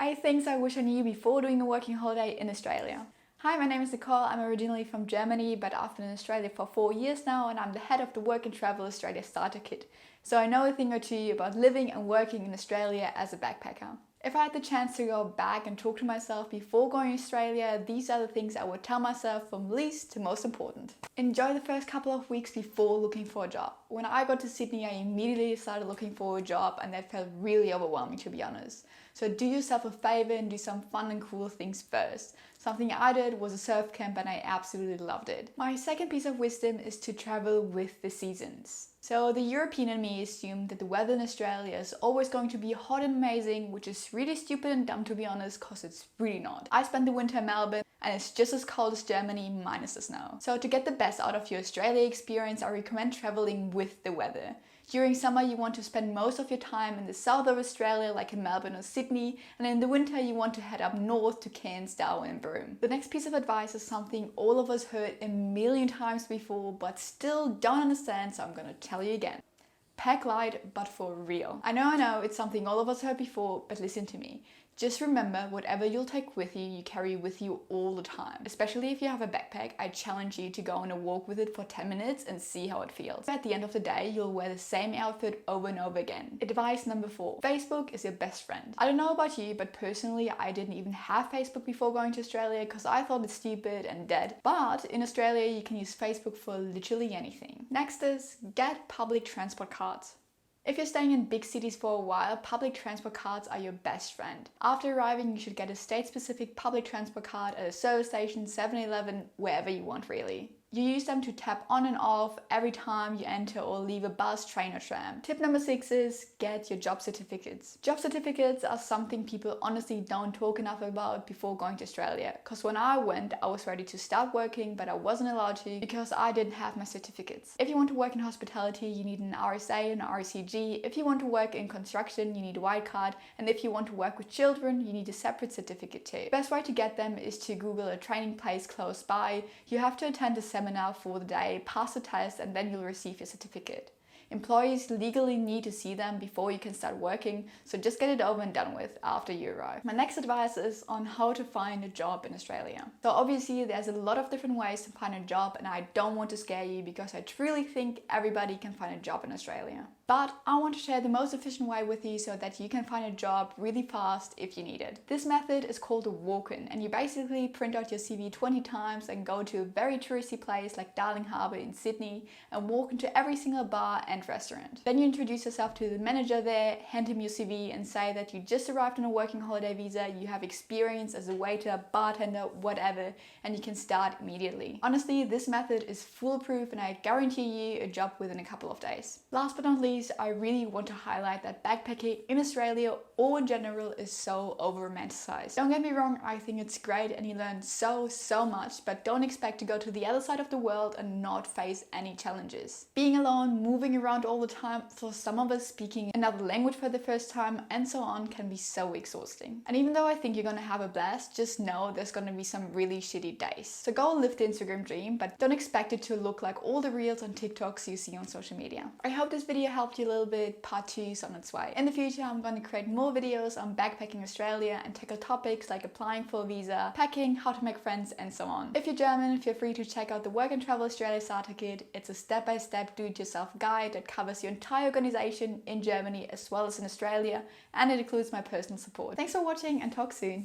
8 things I wish I knew before doing a working holiday in Australia. Hi, my name is Nicole. I'm originally from Germany, but I've been in Australia for 4 years now, and I'm the head of the Work and Travel Australia Starterkit. So I know a thing or two about living and working in Australia as a backpacker. If I had the chance to go back and talk to myself before going to Australia, these are the things I would tell myself from least to most important. Enjoy the first couple of weeks before looking for a job. When I got to Sydney, I immediately started looking for a job, and that felt really overwhelming, to be honest. So do yourself a favor and do some fun and cool things first. Something I did was a surf camp, and I absolutely loved it. My second piece of wisdom is to travel with the seasons. So the European in me assumed that the weather in Australia is always going to be hot and amazing, which is really stupid and dumb, to be honest, because it's really not. I spent the winter in Melbourne and it's just as cold as Germany minus the snow. So to get the best out of your Australia experience, I recommend traveling with the weather. During summer, you want to spend most of your time in the south of Australia, like in Melbourne or Sydney, and in the winter, you want to head up north to Cairns, Darwin and Broome. The next piece of advice is something all of us heard a million times before, but still don't understand, so I'm gonna tell you again. Pack light, but for real. I know, it's something all of us heard before, but listen to me. Just remember, whatever you'll take with you, you carry with you all the time. Especially if you have a backpack, I challenge you to go on a walk with it for 10 minutes and see how it feels. At the end of the day, you'll wear the same outfit over and over again. Advice number 4. Facebook is your best friend. I don't know about you, but personally, I didn't even have Facebook before going to Australia because I thought it's stupid and dead. But in Australia, you can use Facebook for literally anything. Next is get public transport cards. If you're staying in big cities for a while, public transport cards are your best friend. After arriving, you should get a state-specific public transport card at a service station, 7-Eleven, wherever you want really. You use them to tap on and off every time you enter or leave a bus, train or tram. Tip number 6 is get your job certificates. Job certificates are something people honestly don't talk enough about before going to Australia. Because when I went, I was ready to start working, but I wasn't allowed to because I didn't have my certificates. If you want to work in hospitality, you need an RSA and an RCG. If you want to work in construction, you need a white card. And if you want to work with children, you need a separate certificate too. The best way to get them is to Google a training place close by. You have to attend a seminar for the day, pass the test, and then you'll receive your certificate. Employees legally need to see them before you can start working, so just get it over and done with after you arrive. My next advice is on how to find a job in Australia. So obviously there's a lot of different ways to find a job, and I don't want to scare you because I truly think everybody can find a job in Australia. But I want to share the most efficient way with you so that you can find a job really fast if you need it. This method is called a walk-in, and you basically print out your CV 20 times and go to a very touristy place like Darling Harbour in Sydney and walk into every single bar and restaurant. Then you introduce yourself to the manager there, hand him your CV and say that you just arrived on a working holiday visa, you have experience as a waiter, bartender, whatever, and you can start immediately. Honestly, this method is foolproof and I guarantee you a job within a couple of days. Last but not least, I really want to highlight that backpacking in Australia or in general is so over-romanticized. Don't get me wrong, I think it's great and you learn so much, but don't expect to go to the other side of the world and not face any challenges. Being alone, moving around all the time, for some of us speaking another language for the first time and so on can be so exhausting. And even though I think you're gonna have a blast, just know there's gonna be some really shitty days. So go live the Instagram dream, but don't expect it to look like all the reels and TikToks you see on social media. I hope this video helped you a little bit. Part 2 is on its way. In the future, I'm going to create more videos on backpacking Australia and tackle topics like applying for a visa, packing, how to make friends, and so on. If you're German, feel free to check out the Work and Travel Australia Starterkit. It's a step-by-step do-it-yourself guide that covers your entire organization in Germany as well as in Australia, and it includes my personal support. Thanks for watching and talk soon.